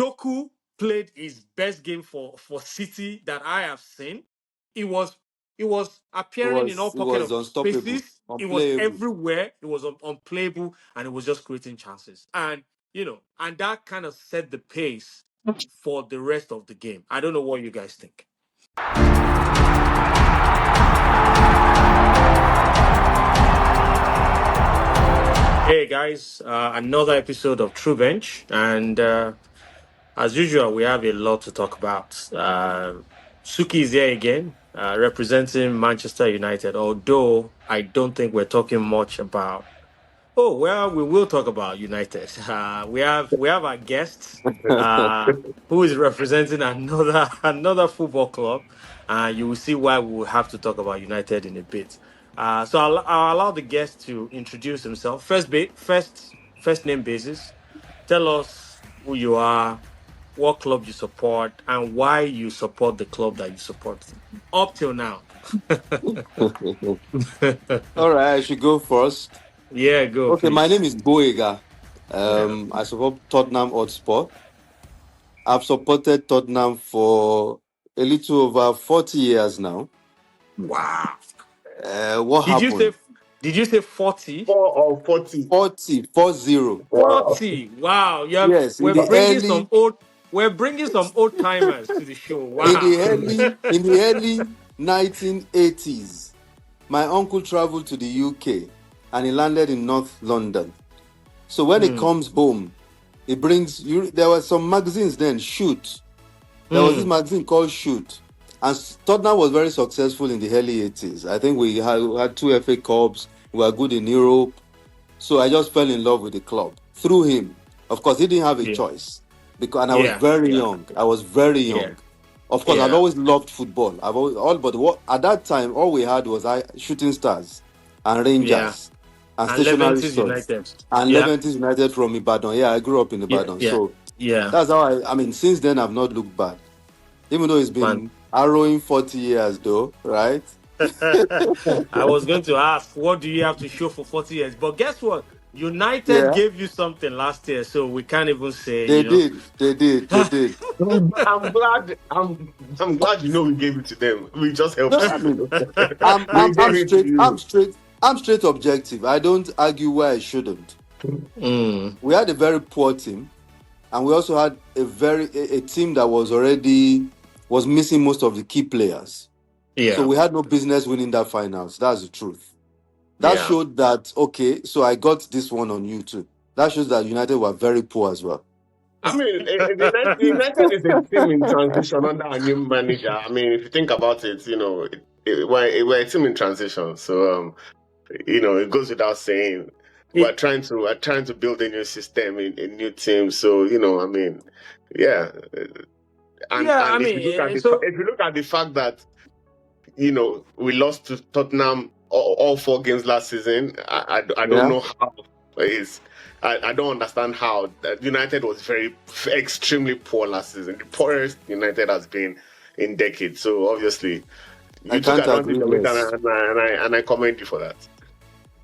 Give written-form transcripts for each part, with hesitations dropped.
Doku played his best game for City that I have seen. It was it was appearing in all It pocket was of unstoppable, spaces. It was unplayable. everywhere. It was unplayable, and it was just creating chances. And and that kind of set the pace for the rest of the game. I don't know what you guys think. Hey guys, another episode of True Bench, and as usual, we have a lot to talk about. Sukkie is here again, representing Manchester United. Although I don't think we're talking much about. Oh well, we will talk about United. We have our guest, uh, who is representing another another football club. You will see why we will have to talk about United in a bit. So I'll allow the guest to introduce himself. First name basis. Tell us who you are, what club you support, and why you support the club that you support up till now. All right, I should go first. Yeah, go Okay, my name please. is Gboyega. Yeah. I support Tottenham Hotspur. I've supported Tottenham for a little over 40 years now. Wow. What Did you say happened? did you say 40? 4 or 40. 40. Wow. 40. Wow. Yeah, Yes, we're bringing some old timers to the show. Wow. in the early 1980s, my uncle traveled to the UK and he landed in North London. So when he Hmm. comes home, he brings you. There were some magazines then. Shoot. There was this Hmm. magazine called Shoot, and Tottenham was very successful in the early 80s. I think we had two FA Cups. We were good in Europe. So I just fell in love with the club through him. Of course, he didn't have a Yeah. choice because, and I was Yeah. very Yeah. young. I was very Yeah. young. Of course, I'd Yeah. always loved football. I've always, all but what at that time all we had was Shooting Stars and Yeah. Rangers and And Stationary Leventis Swords United. and Yeah. Leventis United from Ibadan. Yeah, I grew up in Yeah. Ibadan, Yeah. so Yeah. that's how I mean. Since then, I've not looked back, even though it's Man. been harrowing 40 years, though, right? I was going to ask, what do you have to show for 40 years? But guess what? United Yeah, gave you something last year, so we can't even say, they did, they did, they did. I'm glad. I'm glad we gave it to them. We just helped No, I you. mean, I'm We I'm gave I'm it to straight. I'm you. straight. I'm straight objective. I don't argue where I shouldn't. Mm, We had a very poor team, and we also had a team that was missing most of the key players. So yeah, we had no business winning that finals. That's the truth. That yeah. showed that okay. So I got this one on YouTube. That shows that United were very poor as well. I mean, United is a team in transition under a new manager. I mean, if you think about it, we're a team in transition. So, it goes without saying. It- We're trying to build a new system, a new team. So, I mean, yeah. yeah, I And if mean, you look at so the fact that we lost to Tottenham all 4 games last season. I don't Yeah, know how is. I don't understand how United was extremely poor last season. The poorest United has been in decades. So obviously, I you took can't advantage agree of it, less. and I commend you for that.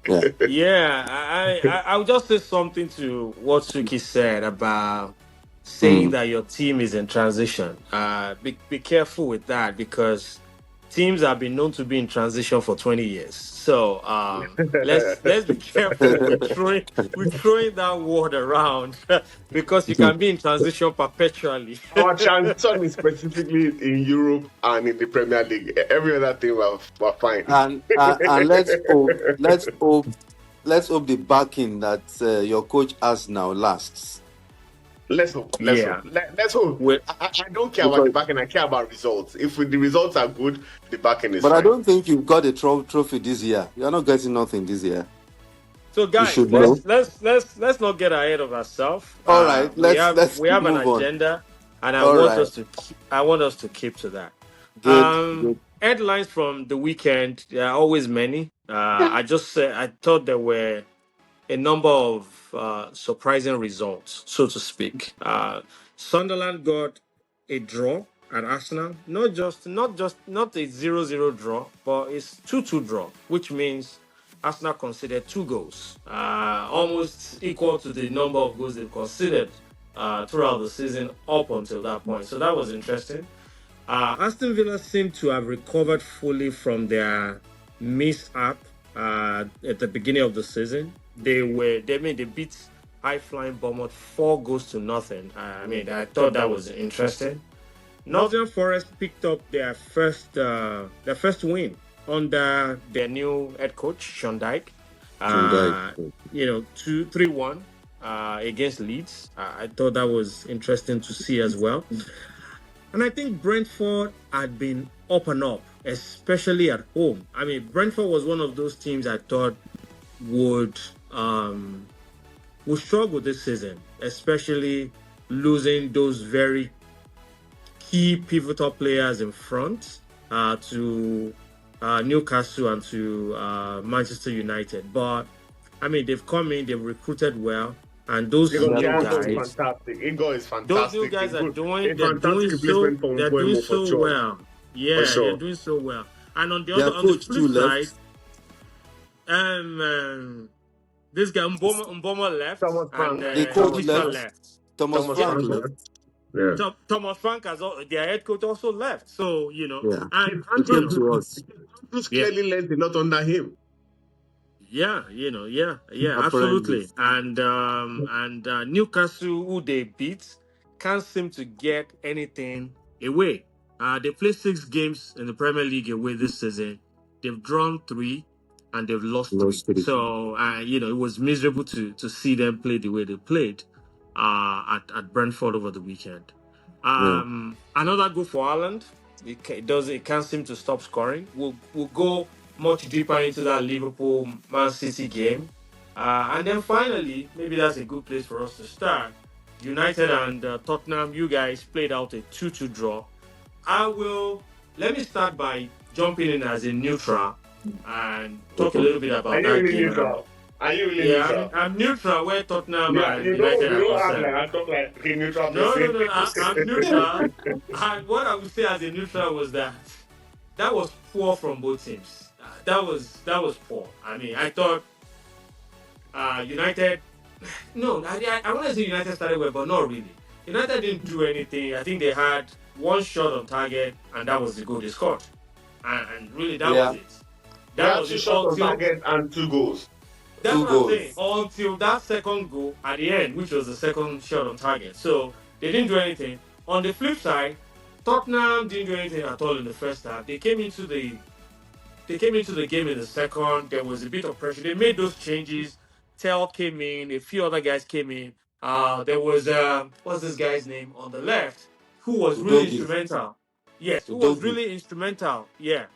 Yeah. yeah, I'll just say something to what Suki said about saying Mm. that your team is in transition. Be careful with that because teams have been known to be in transition for 20 years. So let's be careful with throwing that word around because you can be in transition perpetually. Our transition is specifically in Europe and in the Premier League. Every other thing we're fine. And let's hope the backing that your coach has now lasts. Let's hope. Let's hope. Yeah. Let's hope. With I don't care about the Because, backing. I care about results. If the results are good, the backing is but I fine. don't think you've got a trophy this year. You're not getting nothing this year. So, You guys, should know. let's not get ahead of ourselves. All right, We let's have let's we have an move on. agenda, and All right, I want us to keep to that. good, good. Headlines from the weekend. There are always many. I thought there were a number of surprising results, so to speak. Sunderland got a draw at Arsenal. Not a 0-0 draw, but it's 2-2 draw, which means Arsenal conceded 2 goals, almost equal to the number of goals they've conceded throughout the season up until that point. So that was interesting. Aston Villa seemed to have recovered fully from their mishap at the beginning of the season. They beat high flying Bournemouth 4 goals to nothing. I thought that was interesting. Nottingham Forest picked up their first win under their new head coach Sean Dyke. Van Dijk. 2-3-1 against Leeds. I thought that was interesting to see as well. And I think Brentford had been up and up, especially at home. Brentford was one of those teams I thought would struggle this season, especially losing those very key pivotal players in front to Newcastle and to Manchester United. But they've come in, they've recruited well, and those new Igor is guys, fantastic. Igor is fantastic. those new guys are a doing fantastic replacement for they're doing Mbeumo, for so sure. well. Yeah, For sure. they're doing so well. And on the Their other, on the coach too flip side, left. this guy Mboma left, Thomas and Frank. The coach Tuchel left. left. Thomas Frank left. Yeah. Thomas Frank their head coach also left. So Yeah. and He came to us. Who's clearly learned a lot under him. yeah, absolutely. And Newcastle, who they beat, can't seem to get anything away. They played 6 games in the Premier League away this season. They've drawn 3 and they've lost 3. So it was miserable to see them play the way they played at Brentford over the weekend. Another goal for Haaland. It can't seem to stop scoring. We'll go much deeper into that Liverpool Man City game. And then finally, maybe that's a good place for us to start. United and Tottenham, you guys played out a 2-2 draw. Let me start by jumping in as a neutral and talk a little bit about that game. Are you really neutral? I'm neutral where Tottenham and you United don't are act concerned. like I talk like a neutral No, person. I'm neutral. And what I would say as a neutral was that was poor from both teams. That was poor. I thought United. No, I want to say United started well, but not really. United didn't do anything. I think they had one shot on target, and that was the goal they scored. And really, that was it. That was 2 shots on target and 2 goals. That's what I'm saying. Until that second goal at the end, which was the second shot on target. So they didn't do anything. On the flip side, Tottenham didn't do anything at all in the first half. They came into the game in the second. There was a bit of pressure. They made those changes. Tell came in. A few other guys came in. There was what's this guy's name on the left, who was really instrumental. Yes, who was really instrumental. Yeah,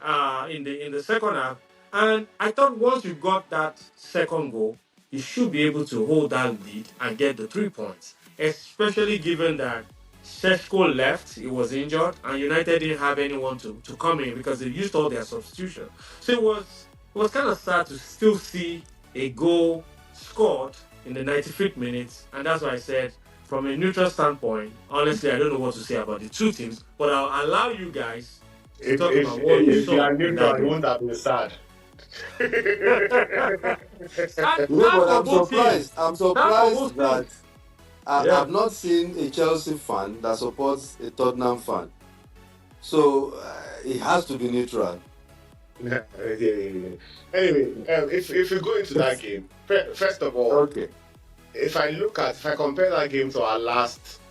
in the second half. And I thought once you got that second goal, you should be able to hold that lead and get the 3 points. Especially given that Seshko left, he was injured, and United didn't have anyone to come in because they used all their substitution. So it was kind of sad to still see a goal scored in the 95th minute, and that's why I said, from a neutral standpoint, honestly, I don't know what to say about the 2 teams, but I'll allow you guys to talk about what you saw. If you are neutral, you won't have been sad. But I'm surprised. I'm surprised that I've not seen a Chelsea fan that supports a Tottenham fan. So it has to be neutral. Anyway, if we go into that game, first of all, if I compare that game to our last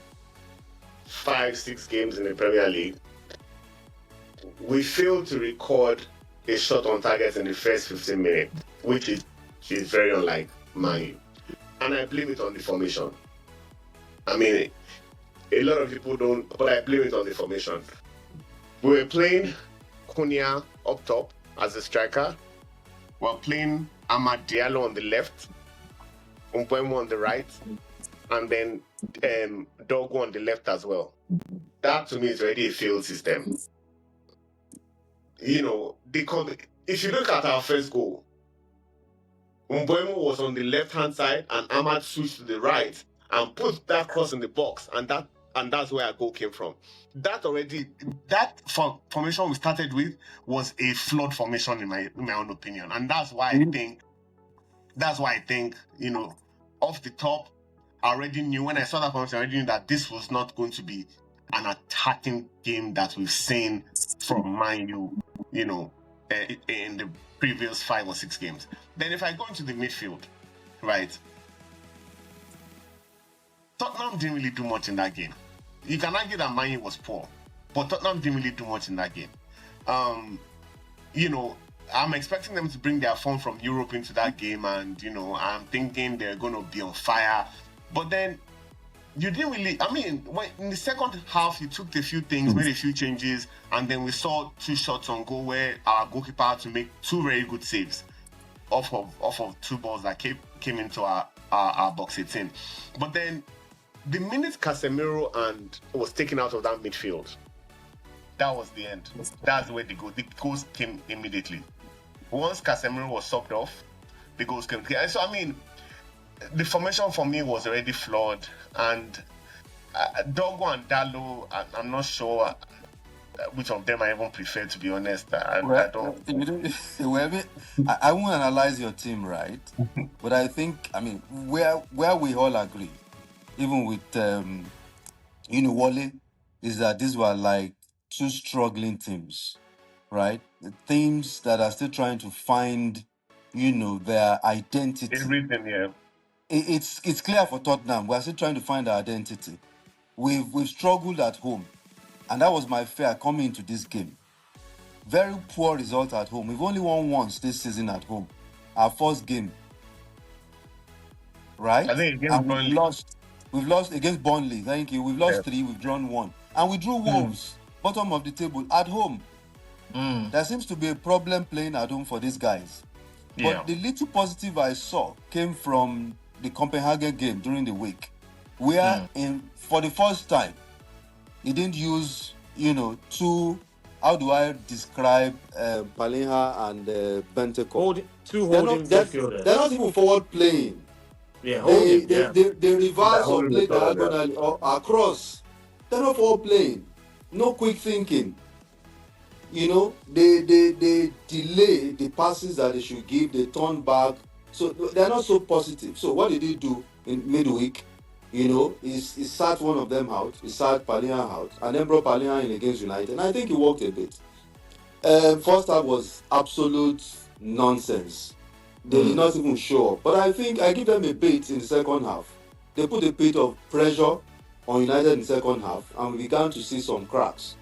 5-6 games in the Premier League, we failed to record a shot on target in the first 15 minutes, which is very unlike Man U. And I blame it on the formation. A lot of people don't, but I blame it on the formation. We were playing Cunha up top as a striker. We were playing Amad Diallo on the left, Mbeumo on the right, and then Dogo on the left as well. That to me is already a failed system. If you look at our first goal, Mbeumo was on the left-hand side and Amad switched to the right and put that cross in the box, and that's where our goal came from. That formation we started with was a flawed formation in my own opinion, and that's why I think off the top, I already knew when I saw that performance, I already knew that this was not going to be an attacking game that we've seen from Man U, in the previous 5 or 6 games. Then if I go into the midfield, right, Tottenham didn't really do much in that game. You can argue that Man U was poor, but Tottenham didn't really do much in that game. I'm expecting them to bring their form from Europe into that game, and I'm thinking they're going to be on fire. But then you didn't really. I mean, when in the second half, you took a few things, made a few changes, and then we saw 2 shots on goal where our goalkeeper had to make 2 very good saves off of 2 balls that came into our box 18. But then the minute Casemiro was taken out of that midfield, that was the end. That's where the goals came immediately. Once Casemiro was subbed off, the goals came. So I mean, the formation for me was already flawed, and Dogo and Dalo, I'm not sure which of them I even prefer, to be honest. I don't. I won't analyze your team, right? But I think, I mean, where we all agree, even with Wale, is that these were like 2 struggling teams, right? The teams that are still trying to find, their identity. Everything, yeah. It's clear for Tottenham. We're still trying to find our identity. We've struggled at home, and that was my fear coming into this game. Very poor result at home. We've only won once this season at home. Our first game, right? I think against Burnley. We've lost against Burnley. Thank you. We've lost 3. We've drawn 1, and we drew Wolves, bottom of the table, at home. There seems to be a problem playing at home for these guys. But the little positive I saw came from the Copenhagen game during the week, where for the first time, he didn't use, 2. How do I describe Palinha and Benteke? 2 holding midfielders. They're not even forward playing. Yeah, they reverse or play diagonally or across. They're not forward playing. No quick thinking. They delay the passes that they should give. They turn back. So they're not so positive. So what did he do in midweek? He sat one of them out. He sat Palinha out, and then brought Palinha in against United. And I think he worked a bit. First half was absolute nonsense. They did not even show up. But I think I give them a bit in the second half. They put a bit of pressure on United in the second half, and we began to see some cracks.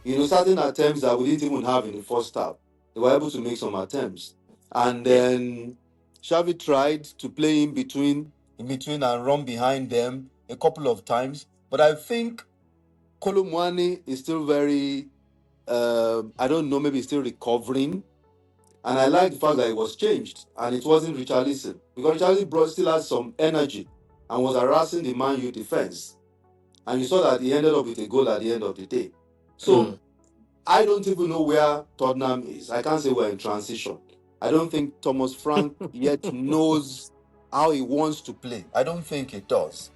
Certain attempts that we didn't even have in the first half, they were able to make some attempts. And then Xavi tried to play in between and run behind them a couple of times. But I think Kolo Muani is still very, I don't know, maybe still recovering. And I like the fact that it was changed and it wasn't Richarlison. Because Richarlison still had some energy and was harassing the Man U defense. And you saw that he ended up with a goal at the end of the day. So I don't even know where Tottenham is. I can't say we're in transition. I don't think Thomas Frank yet knows how he wants to play. I don't think he does.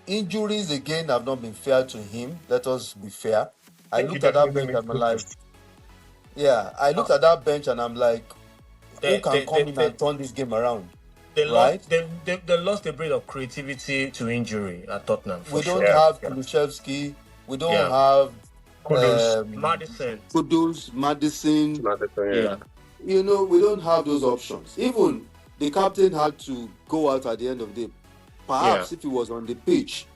Injuries again have not been fair to him. Let us be fair. I looked at that bench and I'm like, I looked at that bench and I'm like, who can come in and turn this game around? They right? lost a bit of creativity to injury at Tottenham. We don't have Kulusevski. We don't have Madison. Kudus, Madison. Yeah. We don't have those options. Even the captain had to go out at the end of the day. Perhaps if he was on the pitch,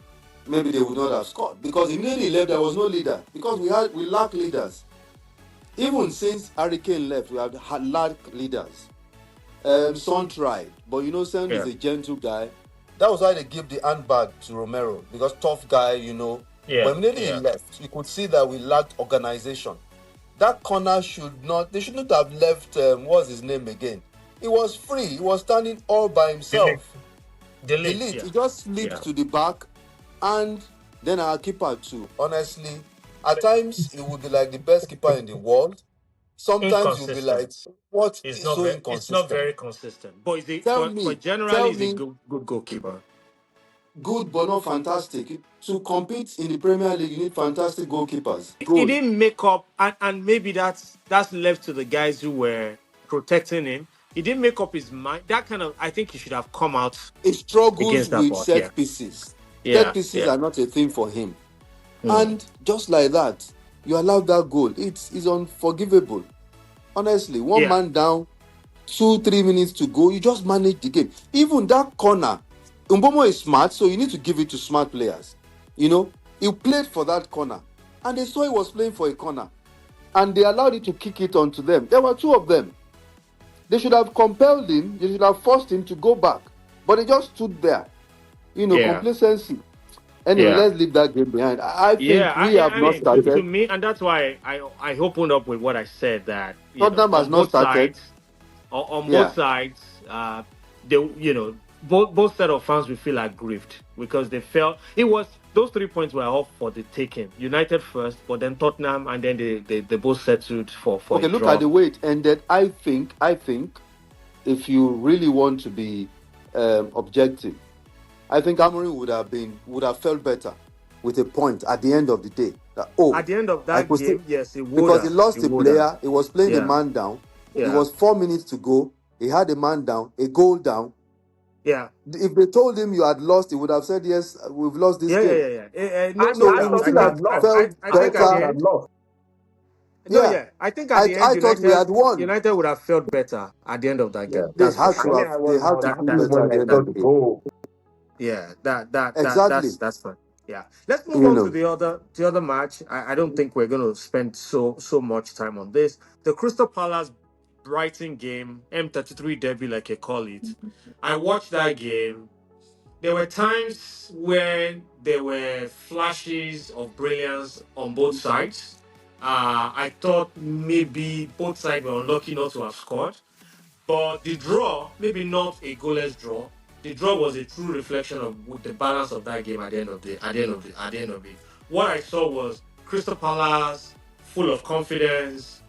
maybe they would not have scored. Because immediately he left, there was no leader. Because we lack leaders. Even since Harry Kane left, we have lacked leaders. Son tried, but Son is a gentle guy. That was why they gave the handbag to Romero, because tough guy, But immediately he left, you could see that we lacked organization. That corner they shouldn't have left, what's his name again? He was free, he was standing all by himself. Delete. He just slipped to the back, and then our keeper too. Honestly, at times he would be like the best keeper in the world. Sometimes you'll be like, what is so inconsistent? It's not very consistent. But generally, he's a good goalkeeper. Good, but not fantastic. To compete in the Premier League, you need fantastic goalkeepers. He didn't make up, and maybe that's left to the guys who were protecting him. he didn't make up his mind. That kind of, I think he should have come out He struggles against that with ball. Yeah, set pieces. Set yeah, pieces yeah. are not a thing for him. Hmm. And just like that, you allowed that goal. It's unforgivable. Honestly, one Yeah, man down, 2-3 minutes to go. You just manage the game. Even that corner, Umbomo is smart, so you need to give it to smart players. You know, he played for that corner, and they saw he was playing for a corner, and they allowed it to kick it onto them. There were two of them. They should have compelled him. They should have forced him to go back, but he just stood there. yeah, Complacency. Anyway, yeah. let's leave that game behind. I Yeah, think we have I not mean, to started. me, and that's why I opened up with what I said, that Tottenham has on not both started. sides, on both Yeah. sides, they both set of fans will feel aggrieved because they felt it was those 3 points were off for the taking. United first, but then Tottenham, and then they both settled for a Okay, look at draw. the way it ended. I think if you really want to be objective, I think Amorim would have felt better with a point at the end of the day. That, At the end of I that could still, game, yes, it would because he have, it lost a would have, player. He was playing the yeah, man down. It yeah, was 4 minutes to go. He had a man down, a goal down. yeah. If they told him you had lost, he would have said, "Yes, we've lost this Yeah, yeah, game." yeah, yeah. No, I, no So I he would doubt. thought I we still had have think lost. felt I I think at thought the we better. had end. lost. No, Yeah, yeah. I think at the end, I thought we had won. United would have felt better at the end of that Yeah. game. That's for I mean, sure. They had I to was That feel that happy better when at the I end saw of that the the game. goal. yeah. Exactly. That's fine. Yeah. Let's move You on to know. the other match. I don't think we're going to spend so much time on this. The Crystal Palace Brighton game, M33 derby, like you call it. I watched that game. There were times where there were flashes of brilliance on both sides. I thought maybe both sides were unlucky not to have scored, but the draw, maybe not a goalless draw. The draw was a true reflection of the balance of that game at the end of it. What I saw was Crystal Palace full of confidence,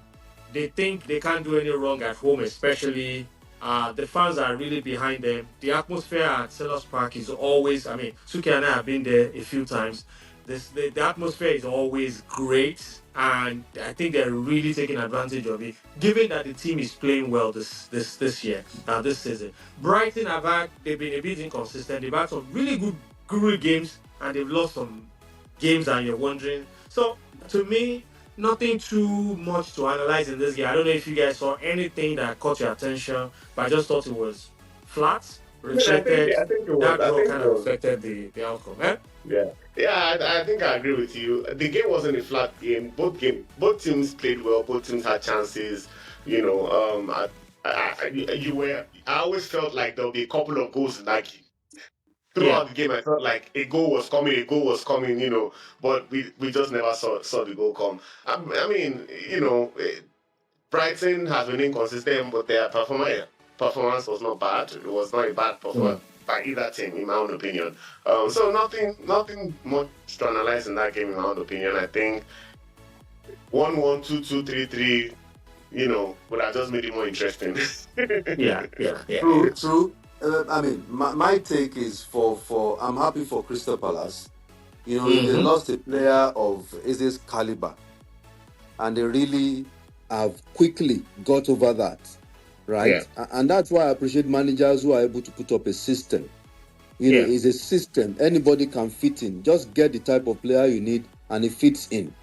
they think they can't do any wrong at home, especially. The fans are really behind them. The atmosphere at Sellers Park is always, I mean, Sukkie and I have been there a few times. The atmosphere is always great, and I think they're really taking advantage of it, given that the team is playing well this year, this season. Brighton they've been a bit inconsistent. They've had some really good games, and they've lost some games, and you're wondering. So, to me, nothing too much to analyze in this game. I don't know if you guys saw anything that caught your attention, but I just thought it was flat, I mean, reflected. I think it was. That I draw think kind of reflected the outcome. Eh? yeah, I think I agree with you. The game wasn't a flat game. Both teams played well. Both teams had chances. You know, I always felt like there'll be a couple of goals in that game. Yeah, Throughout the game, I felt like a goal was coming. A goal was coming. But we just never saw the goal come. I mean, Brighton has been inconsistent, but their performance was not bad. It was not a bad mm. performance by either team, in my own opinion. So nothing much to analyze in that game, in my own opinion. I think 1-1, 2-2, 3-3, would have just made it more interesting. Yeah, yeah, yeah, yeah. True, true. I mean, my take is for I'm happy for Crystal Palace. If they Mm-hmm. lost a player of Eze's caliber, and they really have quickly got over that, Yeah, right? And that's why I appreciate managers who are able to put up a system. yeah, It's a system anybody can fit in. Just get the type of player you need, and it fits in.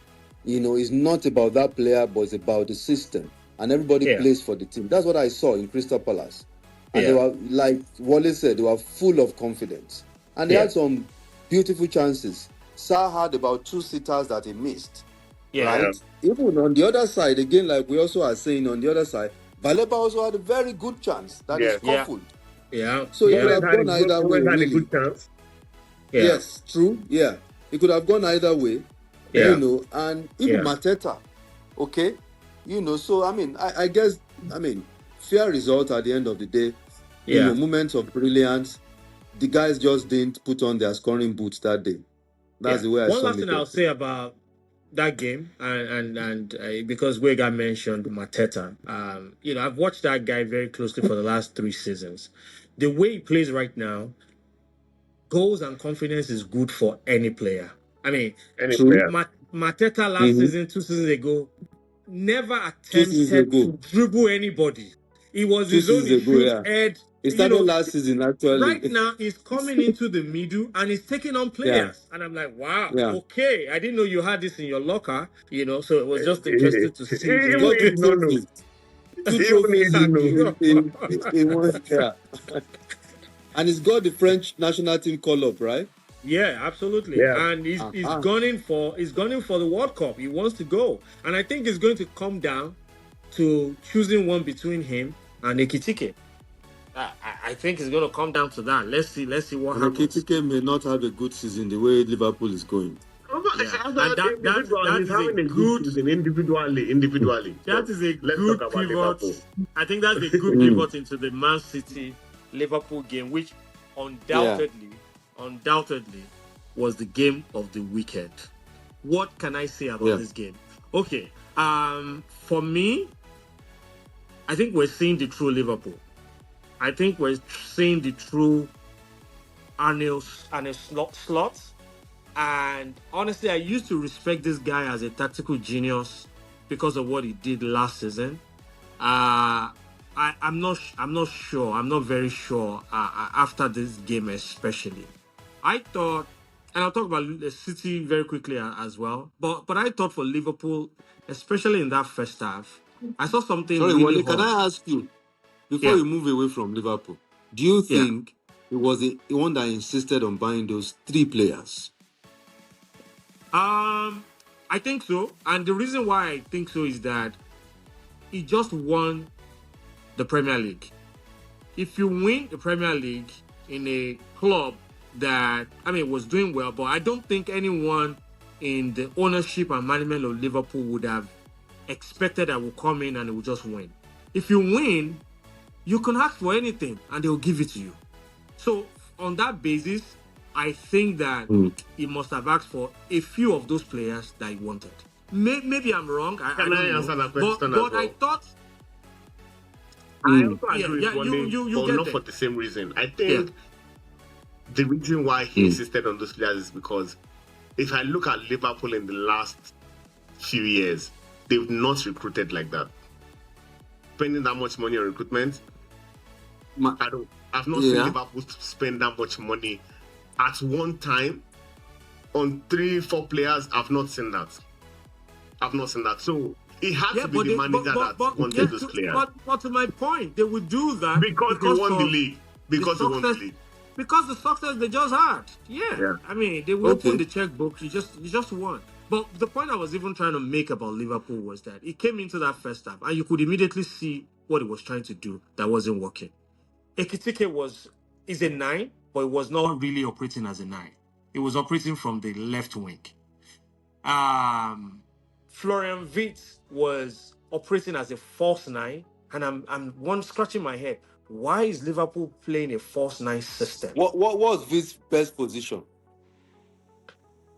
It's not about that player, but it's about the system, and everybody yeah, plays for the team. That's what I saw in Crystal Palace, and they yeah, were, like Wale said, they were full of confidence, and they yeah, had some beautiful chances. Sa had about 2 sitters that he missed, yeah, Yeah. right? Even on the other side, again, like we also are saying on the other side, Baleba also had a very good chance that is Yeah. yeah, scuffled. yeah, So it could yeah, Gomez have had a gone good, either way, Gomez had a really. good chance. yeah, Yes, true. Yeah. It could have gone either way, yeah, and even yeah, Mateta, okay? So I guess, fair result at the end of the day, yeah. moments of brilliance. The guys just didn't put on their scoring boots that day. That's Yeah. the way I One sum last thing it up. I'll say about that game, and because Wega mentioned Mateta, I've watched that guy very closely for the last 3 seasons. The way he plays right now, goals and confidence is good for any player. I mean, Any True. player. Mateta last Mm-hmm. season, 2 seasons ago, never 2 seasons attempted ago. to dribble anybody. It was 2 his own. seasons He ago, shoots yeah. head. It You started know, last season, right actually. now he's coming into the middle and he's taking on Yeah, players, and I'm like, wow, yeah. okay. I didn't know you had this in your locker. You know, so it was just interesting to see He Even him. got he 2 did not know. trophies. Two Even he trophies didn't know. in 1 year. And he's got the French national team call up, right? Yeah, absolutely. Yeah. And he's Uh-huh. gunning for the World Cup. He wants to go. And I think it's going to come down to choosing one between him and Ekitike. I think it's going to come down to that. Let's see what And happens. Ekitike may not have a good season the way Liverpool is going. Yeah, As and individual, that he's is a having a good good season individually. that But is a let's talk good about pivot. Liverpool. I think that's a good Mm. pivot into the Man City Liverpool game, which Yeah. undoubtedly was the game of the weekend. What can I say about Yeah. this game? Okay, for me, I think we're seeing the true Liverpool. I think we're seeing the true Arne Slot. And honestly, I used to respect this guy as a tactical genius because of what he did last season. I'm not sure. I'm not very sure after this game, especially. I thought, and I'll talk about the City very quickly as well. But I thought for Liverpool, especially in that first half, I saw something Sorry, really Wale, can odd. I ask you, before Yeah, you move away from Liverpool, do you yeah. think it was the one that insisted on buying those 3 players? I think so, and the reason why I think so is that he just won the Premier League. If you win the Premier League in a club that, I mean, was doing well, but I don't think anyone in the ownership and management of Liverpool would have expected that will come in and it will just win. If you win, you can ask for anything and they'll give it to you. So on that basis, I think that he must have asked for a few of those players that he wanted. Maybe I'm wrong. I Can don't I know. answer that But question as I well? thought, I also agree yeah, with Wale, you but get not there. for the same reason. I Yeah. think the reason why he insisted on those players is because if I look at Liverpool in the last few years, they've not recruited like that. Spending that much money on recruitment, I've not seen Liverpool spend that much money at one time on 3-4 players. I've not seen that. So it had to be the manager that wanted those players. But to my point, they would do that because he won the league. Because the success they just had. Yeah. I mean, they will open the checkbook. You just won. But the point I was even trying to make about Liverpool was that he came into that first half and you could immediately see what he was trying to do that wasn't working. Ekitike is a 9, but it was not really operating as a 9. It was operating from the left wing. Florian Wirtz was operating as a false 9, and I'm scratching my head. Why is Liverpool playing a false 9 system? What was Witz's best position?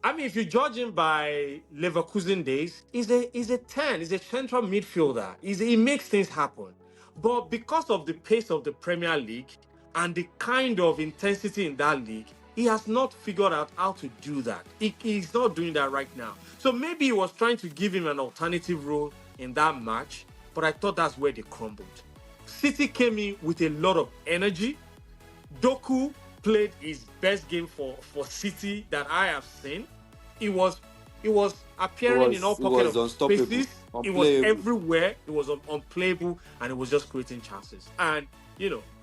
I mean, if you judge him by Leverkusen days, he's a 10. He's a central midfielder. He makes things happen. But because of the pace of the Premier League and the kind of intensity in that league, he has not figured out how to do that. He's not doing that right now. So maybe he was trying to give him an alternative role in that match, but I thought that's where they crumbled. City came in with a lot of energy. Doku played his best game for City that I have seen. He was appearing in all pockets of spaces. It was everywhere. It was unplayable, and it was just creating chances. And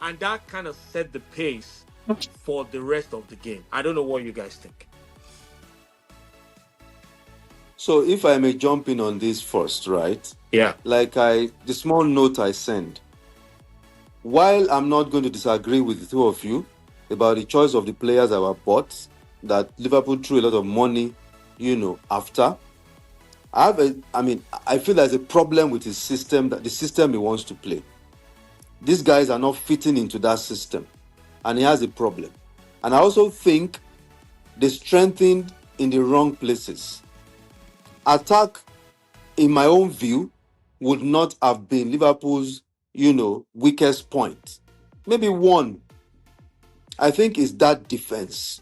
and that kind of set the pace for the rest of the game. I don't know what you guys think. So if I may jump in on this first, right? Yeah. Like the small note I send. While I'm not going to disagree with the two of you about the choice of the players that were bought, that Liverpool threw a lot of money, after, I feel there's a problem with his system, that the system he wants to play. These guys are not fitting into that system, and he has a problem. And I also think they strengthened in the wrong places. Attack, in my own view, would not have been Liverpool's, weakest point. Maybe one, I think, is that defense.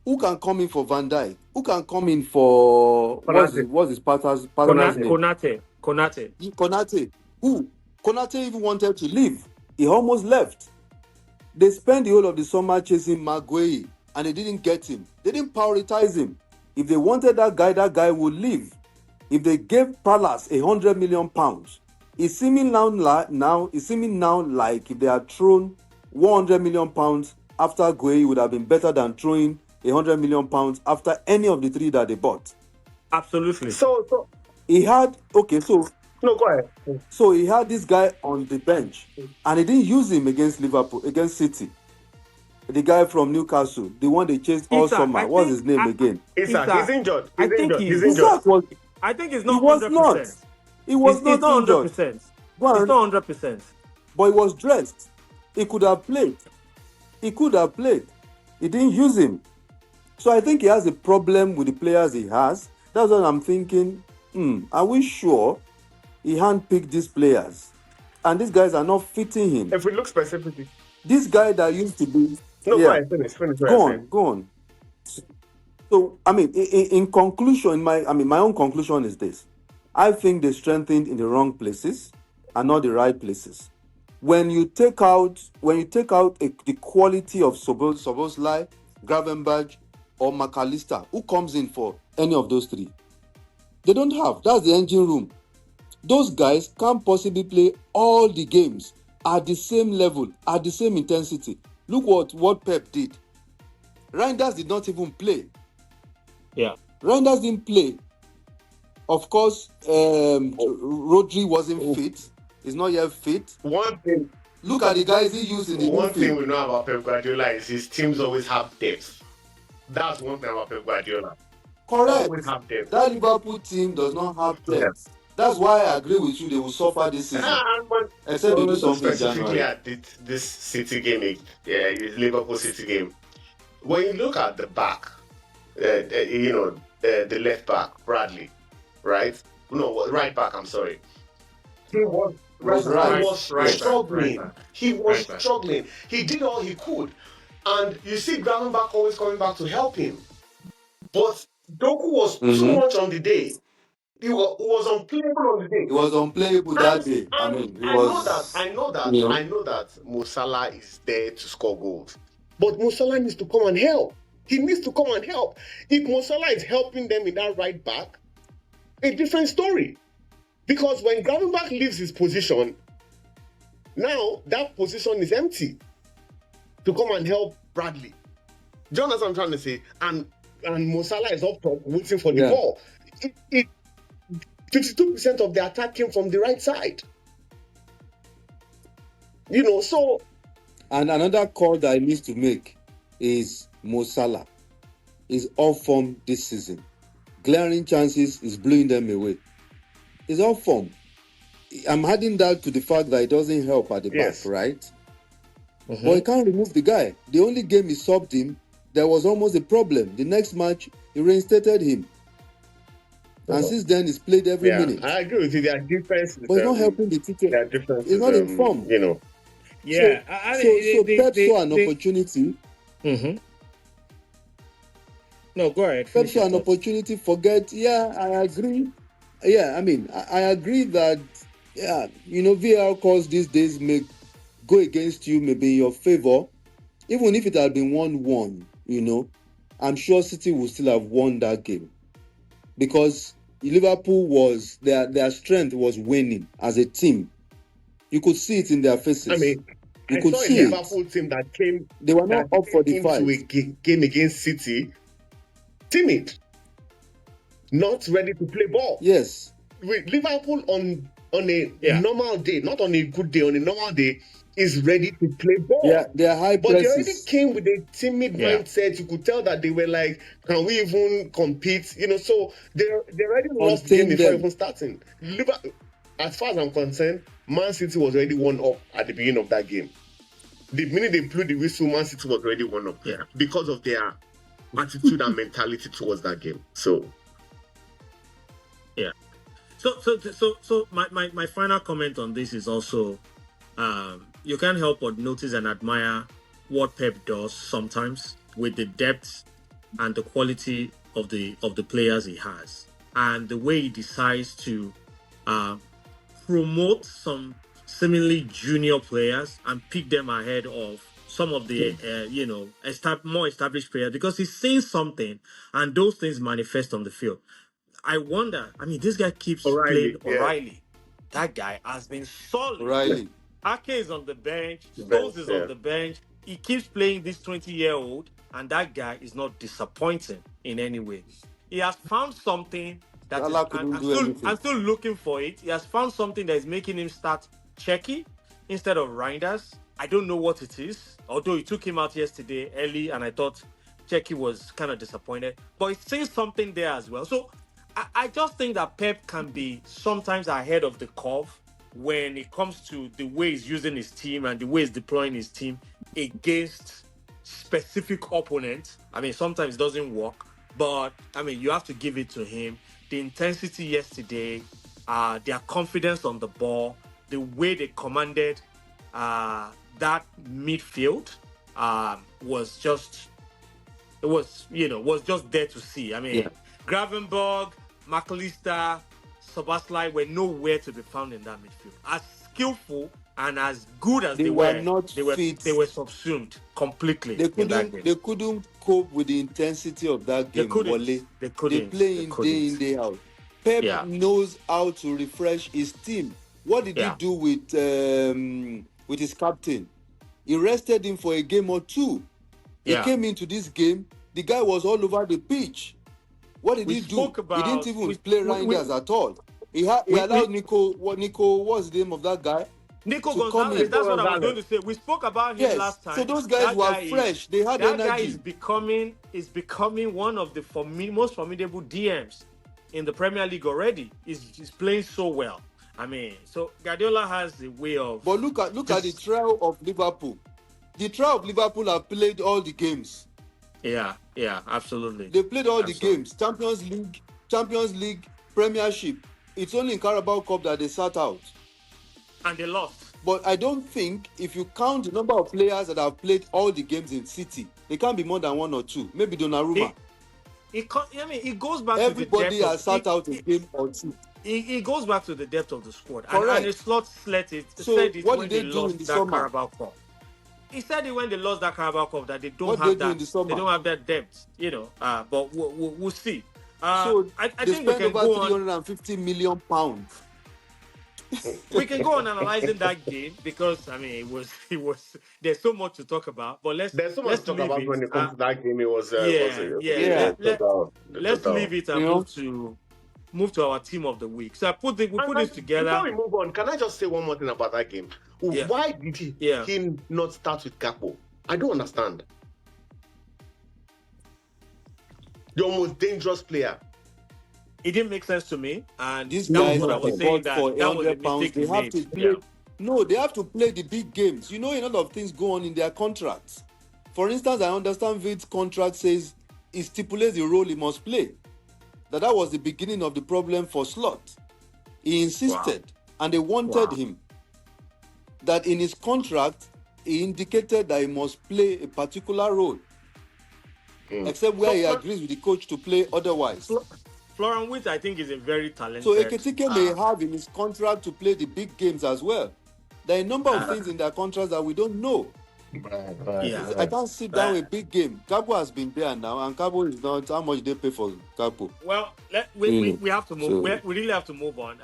Who can come in for Van Dijk? Who can come in for what's his partner's name? Konate. Konate. Who? Konate even wanted to leave. He almost left. They spent the whole of the summer chasing Maguire and they didn't get him. They didn't prioritize him. If they wanted that guy would leave. If they gave Palace £100 million, it's seeming now like if they had thrown £100 million after Gueye, would have been better than throwing £100 million after any of the three that they bought. Absolutely. So he had no, go ahead. So he had this guy on the bench, and he didn't use him against Liverpool, against City. The guy from Newcastle, the one they chased all summer. What's his name again? Isak, he's injured. I think he's injured. I think he's not 100%. He was not injured. 100%. It's not 100%. But he was dressed. He could have played. He didn't use him. So I think he has a problem with the players he has. That's what I'm thinking. Are we sure he handpicked these players? And these guys are not fitting him. If we look specifically. This guy that used to be... No, go ahead, finish. Go on. So, I mean, in conclusion, my own conclusion is this. I think they strengthened in the wrong places and not the right places. When you take out the quality of Szoboszlai, Gravenberch, or McAllister, who comes in for any of those three? They don't have. That's the engine room. Those guys can't possibly play all the games at the same level, at the same intensity. Look what Pep did. Reinders did not even play. Yeah. Reinders didn't play. Of course, Rodri wasn't fit. He's not yet fit. One thing. Look at the guys he used in the One thing we know about Pep Guardiola is his teams always have depth. That's one thing about Pep Guardiola. Correct. Always have depth. That Liverpool team does not have depth. Yes. That's why I agree with you. They will suffer this season. Except they do something specifically at this City game, Liverpool City game. When you look at the back, the left back, Bradley, right? No, right back. I'm sorry. He was struggling. He was struggling. He did all he could, and you see Gravenberch always coming back to help him. But Doku was too much on the day. He was unplayable on the day. He was unplayable that day. I know that Mo Salah is there to score goals. But Mo Salah needs to come and help. He needs to come and help. If Mo Salah is helping them in that right back, a different story. Because when Gravenberch leaves his position, now that position is empty to come and help Bradley. Do you understand what I'm trying to say? And Mo Salah is up top waiting for the ball. 52% of the attack came from the right side. So... And another call that I need to make is Mo Salah is off form this season. Glaring chances is blowing them away. He's off form. I'm adding that to the fact that it doesn't help at the back, right? But he can't remove the guy. The only game he subbed him, there was almost a problem. The next match, he reinstated him. And since then, he's played every minute. I agree with you. There are differences. But he's not helping the team. There are differences. He's not in form. Yeah. So Pep saw an opportunity. No, go ahead. Pep saw an opportunity. Forget. Yeah, I agree. Yeah, I mean, I agree that, VAR calls these days may go against you, maybe in your favor. Even if it had been 1-1, I'm sure City would still have won that game. Because Liverpool was, their strength was waning as a team. You could see it in their faces. I mean, you could see a Liverpool team that came. They were not up for the fight. A game against City, timid, not ready to play ball. Yes. With Liverpool on a normal day, not on a good day, on a normal day, is ready to play ball. Yeah, they are high but presses. They already came with a timid mindset. You could tell that they were like, can we even compete? So they already lost the game before even starting. As far as I'm concerned, Man City was already 1-up at the beginning of that game. The minute they blew the whistle, Man City was already 1-up because of their attitude and mentality towards that game. So my final comment on this is also you can't help but notice and admire what Pep does sometimes with the depth and the quality of the players he has, and the way he decides to promote some seemingly junior players and pick them ahead of some of the more established players because he's saying something and those things manifest on the field. I wonder. I mean, this guy keeps playing O'Reilly, yeah, O'Reilly. That guy has been solid. Riley. Ake is on the bench. the Stones bench, is on yeah. the bench. He keeps playing this 20-year-old, and that guy is not disappointing in any way. He has found something that is, Salah and couldn't do anything. I'm still looking for it. He has found something that is making him start Checky instead of Reinders. I don't know what it is, although he took him out yesterday early, and I thought Checky was kind of disappointed. But it's saying something there as well. So I just think that Pep can be sometimes ahead of the curve when it comes to the way he's using his team and the way he's deploying his team against specific opponents. I mean, sometimes it doesn't work, but I mean, you have to give it to him. The intensity yesterday, their confidence on the ball, the way they commanded that midfield was just was just there to see. I Yeah. mean, Gravenberg, McAllister, Soboslai were nowhere to be found in that midfield. As skillful and as good as They they were were, not they fit. were subsumed completely They in that couldn't game. they couldn't cope with the intensity of that They game, couldn't. Wale. They They couldn't. play They in, couldn't. day out. Pep Yeah. knows how to refresh his team. What did he Yeah. do with his captain? He rested him for a game or two. He Yeah. came into this game, the guy was all over the pitch. What did We he do? spoke He didn't about even play Reinders at all. He allowed we Nico, what's the name of that guy? Nico To come Gonzalez. in. Nico That's what I was Gonzalez. going to say. We spoke about him Yes. last So time. those guys were fresh. They had That guy is energy. becoming one of the most formidable DMs in the Premier League already. He's playing so well. I mean, so Guardiola has a way of But look at the just trial of Liverpool. The trial of Liverpool have played all the games. yeah, absolutely. They played all the Absolutely. games. Champions League, Premiership. It's only in Carabao Cup that they sat out. And they lost. But I don't think if you count the number of players that have played all the games in City, they can't be more than one or two. Maybe Donnarumma. It goes back Everybody to the has depth sat out a game or two. it goes back to the depth of the squad. And Correct. it's not said it So what when did they they do in the lost that summer? Carabao Cup. He said it when they lost that Carabao Cup that they don't What have did they do in that the summer? they don't have that depth, but we'll see. So I they think we spent can over go on. 350 million pounds. We can go on analyzing that game because I mean it was there's so much to talk about. But There's so much to let's talk leave about it. when it comes to that game. It was Yeah, Yeah. let's leave it You and know, move to our team of the week. So we And put this before we together. move on, can I just say one more thing about that game? Yeah, Why did yeah. he not start with Capo? I don't understand. The most dangerous player. It didn't make sense to me, and these that was guys what I that was they saying bought for that was a 100 pounds, mistake they he have made. to play. Yeah, No, they have to play the big games. You know, a lot of things go on in their contracts. For instance, I understand Vid's contract says he stipulates the role he must play. That was the beginning of the problem for Slot. He insisted, and they wanted wow. him. That in his contract, he indicated that he must play a particular role, except where So he agrees with the coach to play otherwise. Florian Wirtz, I think, is a very So talented. Ekitike may have in his contract to play the big games as well. There are a number of things in their contracts that we don't know. Yeah. I can't sit down a big game. Cabo has been there now, and Cabo is not. How much they pay for Cabo? Well, Really? we have to move. So We really have to move on.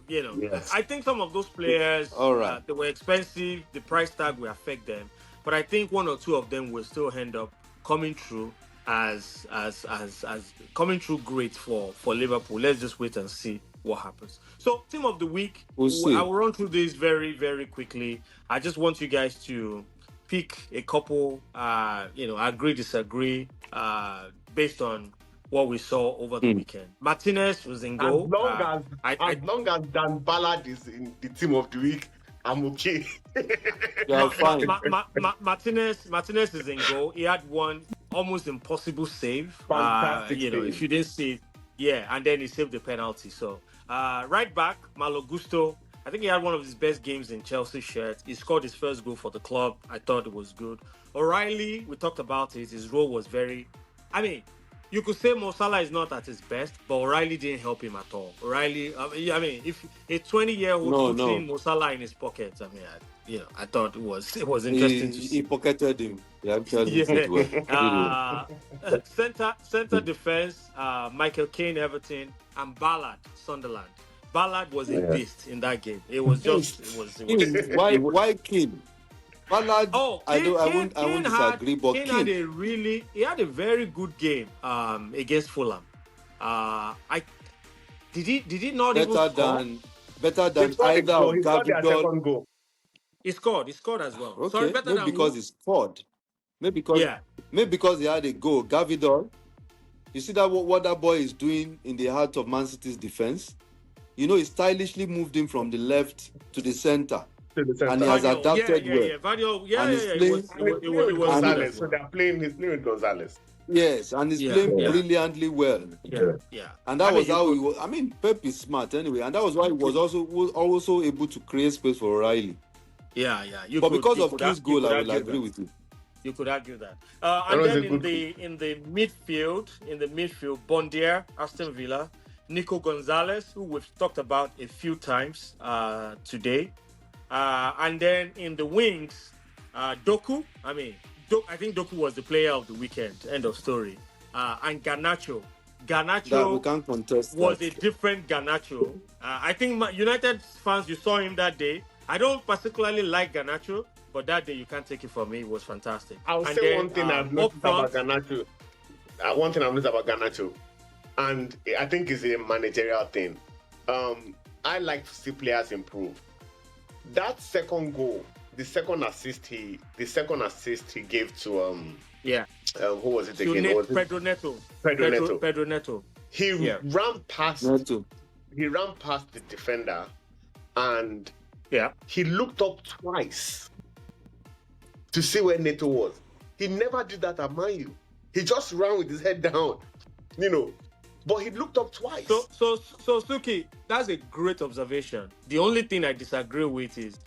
Yes. I think some of those players, all right. they were expensive. The price tag will affect them, but I think one or two of them will still end up coming through as coming through great for Liverpool. Let's just wait and see what happens. So, team of the week, We'll see. I will run through this very, very quickly. I just want you guys to pick a couple, agree, disagree, based on what we saw over the weekend. Martinez was in As goal. long as Dan Ballard is in the team of the week, I'm okay. Yeah, fine. Martinez is in goal. He had one almost impossible save. Fantastic save. If you didn't see it, yeah, and then he saved the penalty. So, right back, Malo Gusto. I think he had one of his best games in Chelsea shirt. He scored his first goal for the club. I thought it was good. O'Reilly, we talked about it. His role was very, I mean, you could say Mo Salah is not at his best, but O'Reilly didn't help him at all. O'Reilly, I mean, if a 20-year-old No, putting no. Mo Salah in his pocket, I mean, I thought it was interesting to He see. pocketed him. He actually did Yeah. well. Did well. Center defense, Michael Caine, Everton, and Ballard, Sunderland. Ballard was a Yeah. beast in that game. It was just, it Beast. was, it was, King, why it was. why King? Ballard, Oh, I don't I Kane won't had disagree, but Kane had King he had a very good game against Fulham. I did he not even better score? than better He than scored a either goal. of He scored their Gavidol. second goal. He scored as well. Sorry, Okay, better maybe than because who? he scored. Yeah. Maybe because he had a goal. Gavidol. You see that what that boy is doing in the heart of Man City's defense? You know, he stylishly moved him from the left to the center, To the and he center. has Vardio, adapted well. Vardio, And he's It playing, was it And he's was, it playing was, it with was good and as Gonzalez. So well. he's playing with Gonzalez. yes, and he's Yeah, playing yeah, brilliantly well. yeah, yeah. And that I mean, was you how could, he was. I mean, Pep is smart anyway, and that was why he was also able to create space for O'Reilly. yeah. But because of King's you goal, could I will argue agree that. with you. You could argue that. That And was then a good goal. in the midfield, Bondier, Aston Villa, Nico Gonzalez, who we've talked about a few times today, and then in the wings, Doku. I think Doku was the player of the weekend. End of story. And Garnacho. That we Garnacho can't contest was that. a different Garnacho. I think United fans, you saw him that day. I don't particularly like Garnacho, but that day you can't take it from me. It was fantastic. I'll And say then one thing I've up noticed front, about Garnacho. One thing I've noticed about Garnacho, and I think it's a managerial thing. I like to see players improve. That second goal, the second assist he gave to yeah, who was it to again? Was it Pedro Neto. Pedro Neto? Pedro Neto. He Yeah. ran past Neto. the defender, and Yeah. he looked up twice to see where Neto was. He never did that at Man U. He just ran with his head down, but he looked up twice. So Sukkie, that's a great observation. The only thing I disagree with is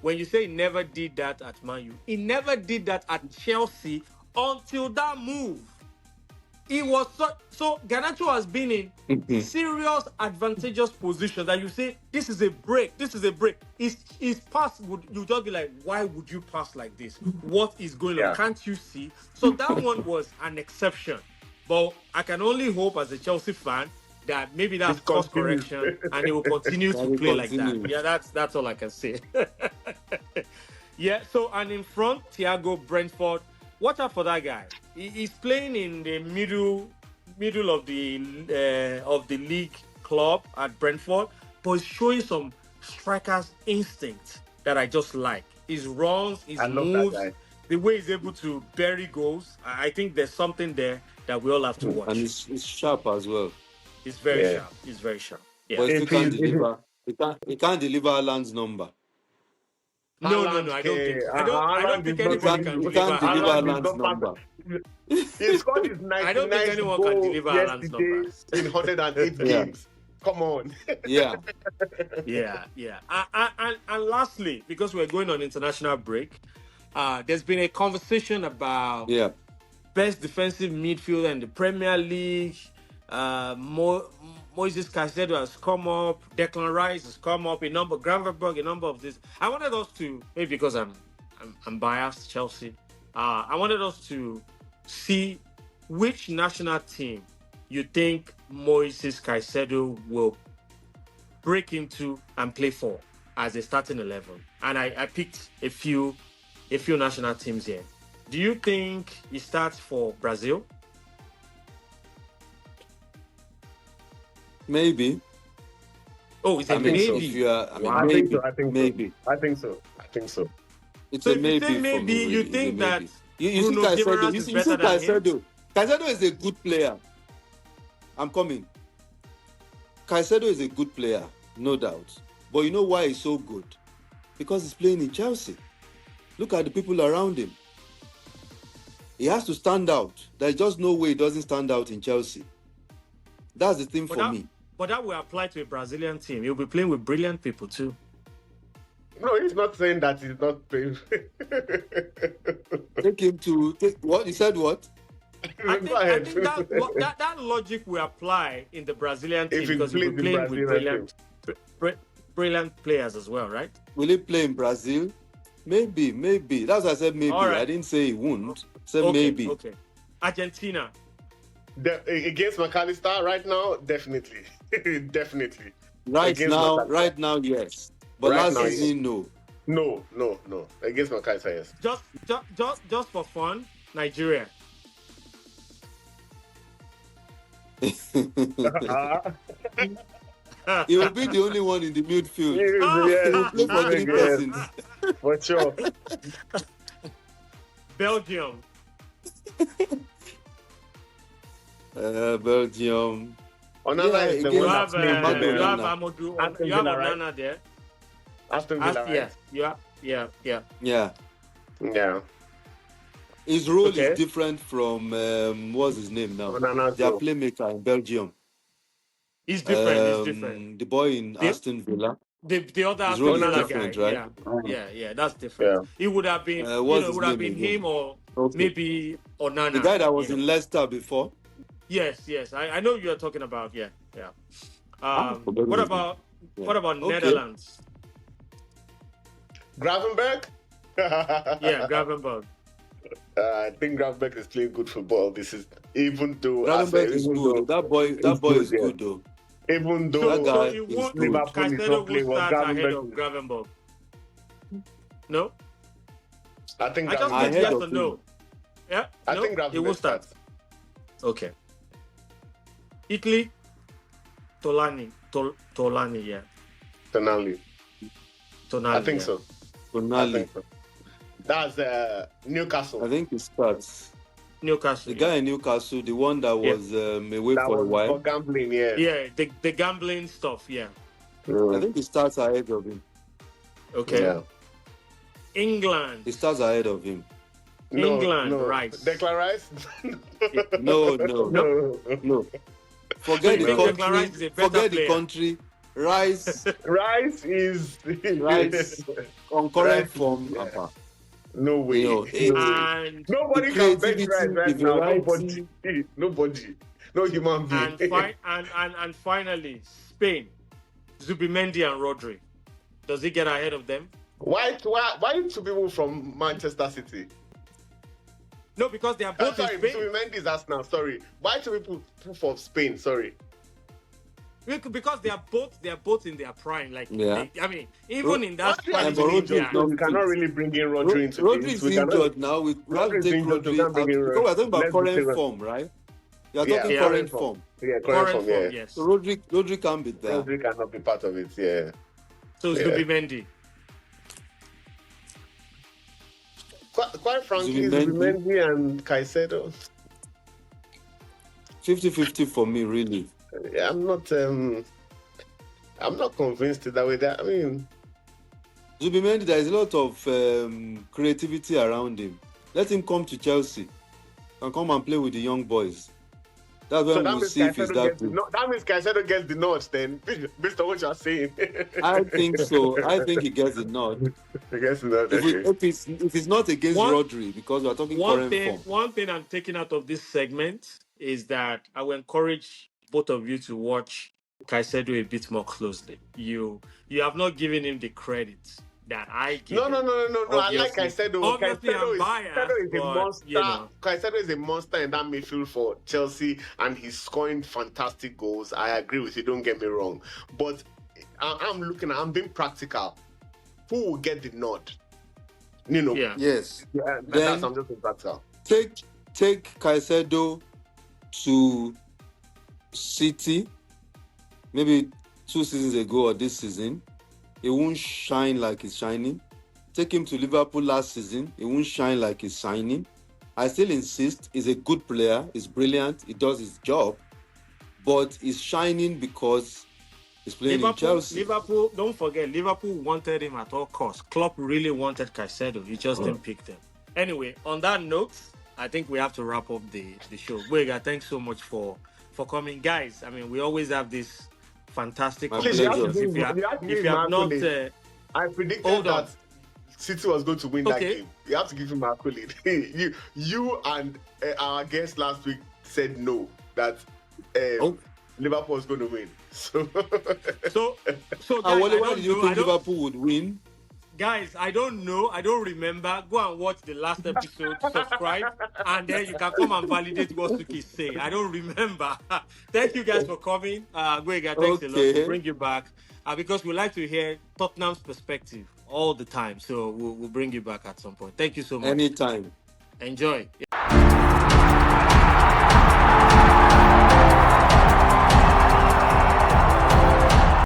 when you say he never did that at Man U, he never did that at Chelsea until that move. He was so Garnacho has been in serious advantageous position that you say this is a break. His pass would you just be like, why would you pass like this? What is going on? Yeah. Can't you see? So that one was an exception. But I can only hope as a Chelsea fan that maybe that's It course continues. correction and he will continue That to will play like continue. that. Yeah, that's all I can say. Yeah, so and in front, Thiago Brentford. Watch out for that guy. He's playing in the middle of the league club at Brentford, but he's showing some strikers instinct that I just like. His runs, his I love that moves, guy. the way he's able to bury goals. I think there's something there that we all have to watch. And it's sharp as well. He's very Yeah. sharp. He's very sharp. Yeah. But he still If can't he's- deliver. He can't deliver Alan's number. No, Haaland, I don't think so. I Haaland don't think is not anybody going can to- He deliver can't deliver Haaland. Haaland is Alan's not number. He scored his 99th I don't think anyone goal can deliver Haaland's yesterday numbers. in 108 Yeah. games. Come on. Yeah. Yeah. And lastly, because we're going on international break, there's been a conversation about Yeah. best defensive midfielder in the Premier League. Moises Caicedo has come up. Declan Rice has come up. Gravenberg, a number of this. I wanted us to, maybe because I'm biased, Chelsea. I wanted us to see which national team you think Moises Caicedo will break into and play for as a starting 11. And I picked a few national teams here. Do you think he starts for Brazil? Maybe. Oh, it's a I mean, maybe. if you are, I think so. maybe. I think so. It's So a if you maybe. say for maybe, me, you really. It's a think that maybe. You see Bruno Caicedo. Guimaraes You is see better than him? Caicedo. Caicedo is a good player. I'm coming. Caicedo is a good player, no doubt. But you know why he's so good? Because he's playing in Chelsea. Look at the people around him. He has to stand out. There's just no way he doesn't stand out in Chelsea. That's the thing for me. But that will apply to a Brazilian team. He'll be playing with brilliant people too. No, he's not saying that he's not playing. Take him to what? He said what? Go ahead. think that logic will apply in the Brazilian If team he because you'll be plays the playing with Brazilian team. brilliant players as well, right? Will he play in Brazil? Maybe. That's why I said All maybe. I right. didn't say he won't. I said Okay. maybe. Okay. Argentina. Against McAllister right now, definitely. Definitely. Right Against McAllister. now, yes. But Right last now, season, no. No. Against McAllister, yes. Just for fun, Nigeria. He will be the only one in the midfield. He will play for three persons. For sure. Belgium. Belgium. Onana is the again, one You that's have playing for you have them. Amadou. Aston You have Villa, right? Onana there. Aston Villa, right? Yeah. Yeah. Yeah. His role Okay. is different from what's his name now? Onana's Their role. playmaker in Belgium. He's different. The boy in Aston Villa. The other His Aston role is Villa different, guy. right? Yeah. That's different. Yeah. It would have been, What's it his would have name been again? him or Okay. maybe Onana. The guy that was in Leicester before. Yes. I know you're talking about. Yeah. What about Netherlands? Gravenberg? Yeah, Gravenberg. I think Gravenberg is playing good football. This is even though Gravenberg is good. That boy is good though. Even though that guy you is want good. Liverpool is Caicedo not will playing well, start ahead of Gravenberg. Gravenberg. No, I think I just Gravenberg need yes Ahead or of no. him. Yeah, I no? think It will Gravenberg start. starts. Okay. Italy, Tolani, yeah. Tonali. Tonali. I think yeah. so. I Tonali. think so. That's Newcastle. I think he starts. Newcastle. The guy in Newcastle, the one that was away that for a was while. for gambling, yeah. Yeah, the gambling stuff. Yeah. I think he starts ahead of him. Okay. Yeah. England. He starts ahead of him. England, no. Rice. Declan Rice? No. No. Forget So the you think Declan Rice is country. a better Forget the player? country. Rice Rice is on current Rice, form. yeah. No way. You know, And Nobody the can bench creativity, Rice right the now. variety. Nobody. No human being. and finally, Spain, Zubimendi and Rodri. Does he get ahead of them? Why two people from Manchester City? No, because they are both Sorry, in Spain. Zubimendi is Arsenal. Sorry. Why two people from Spain? Sorry. Because they are both in their prime. Like, Yeah. even in that Rodri prime is Rodri injured, is so not we cannot fit. really bring in Rodri into Rodri this. is We cannot- injured now. We have to Rodri is take injured, so we Rodri can't out. bring in Because we're talking about Let's be current serious. form, right? You are Yeah, talking yeah. current form. Yeah, current form, yeah. yes. So Rodri can't be there. Rodri cannot be part of it, yeah. So Yeah. Zubimendi. Quite frankly, Zubimendi. Zubimendi and Caicedo, 50-50 for me, really. I'm not convinced that way. I mean, Zubimendi, there is a lot of creativity around him. Let him come to Chelsea and come and play with the young boys. That's when we'll see if he's that good. that means Caicedo gets the nod then, based on what you're saying. I think so. I think he gets the nod. I guess not. Okay. If it's not against Rodri, because we're talking current form. One thing I'm taking out of this segment is that I will encourage both of you to watch Caicedo a bit more closely. You have not given him the credit that I give No. him. I like Caicedo. Obviously, I'm biased, Caicedo is a but, monster. you know. Caicedo is a monster in that midfield for Chelsea, and he's scoring fantastic goals. I agree with you. Don't get me wrong, but I'm being practical. Who will get the nod? You know. Yeah. Yes. Yeah, Then I'm just being practical. take Caicedo to City, maybe 2 seasons ago or this season. He won't shine like he's shining. Take him to Liverpool last season. He won't shine like he's shining. I still insist he's a good player. He's brilliant. He does his job. But he's shining because he's playing in Chelsea. Liverpool, don't forget, Liverpool wanted him at all costs. Klopp really wanted Caicedo. He just didn't pick them. Anyway, on that note, I think we have to wrap up the show. Gboyega, thanks so much for coming. Guys, we always have this fantastic My conversations. pleasure. If you have not... I predicted hold on. that City was going to win that Okay. game. You have to give him an accolade. you and our guest last week said no, that Oh. Liverpool was going to win. So, So And guys, I why don't did you know. think Liverpool would win? Guys, I don't know. I don't remember. Go and watch the last episode. Subscribe, and then you can come and validate what Suki say. I don't remember. Thank you guys for coming. Gboyega, thanks a lot. We'll Okay. bring you back because we like to hear Tottenham's perspective all the time. So we'll bring you back at some point. Thank you so much. Anytime. Enjoy.